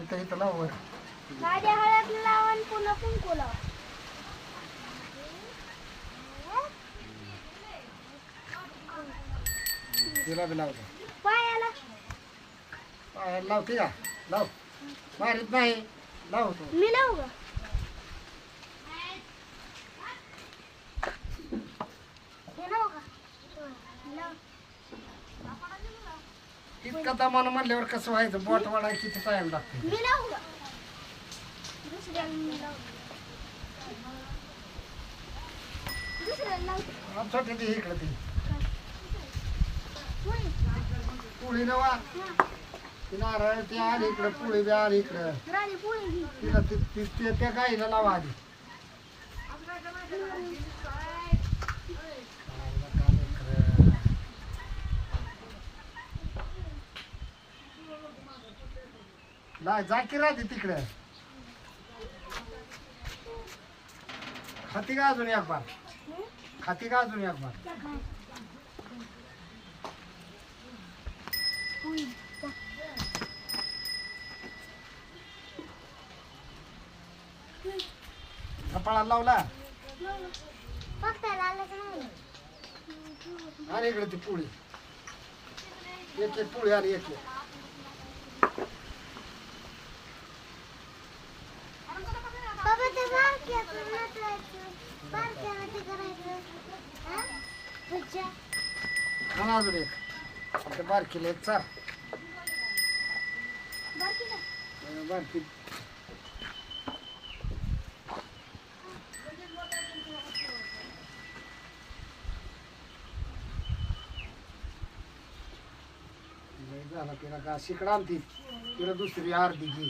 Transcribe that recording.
इथं इथं लाव वर. गाडी हळद लावा आणि पुन्हा कुंकू लावा. तिला बी लावतो. पायाला पायाला लावते का? लाव. मारीत नाही. लावतो. मी लावू का? हे लावू का? लाव. इतका दमान म्हणल्यावर कसं व्हायचं? बोट वाढायला किती टाइम लागतो? मी लावू का? दुसऱ्याला मी लावू. दुसऱ्याला लावू. छोटे ते इकडं ते होय. पुळी नवा ती नारळ ते आली इकडं, पुळी बी आली इकडं. राणी पोळी घे. तिला त्या गाईला लावा आधी. जा की राहते तिकडं. खाती का अजून एक बार? खाती का अजून एक बार? पोळी. कपाळाला लावला फक्त लालच नाही. आणि इकडे ती पुळी. एक एक पुळी आणि एक एक. बाबा ते बारक्याचं नटवायचं. बारक्यानं ते करायचं. हा? भज्या. आणि अजून एक. ते बारकीला एक चार. बारकीला. बारकी झाला तिला का शिकडा आणती तिला दुसरी अर्धी घे.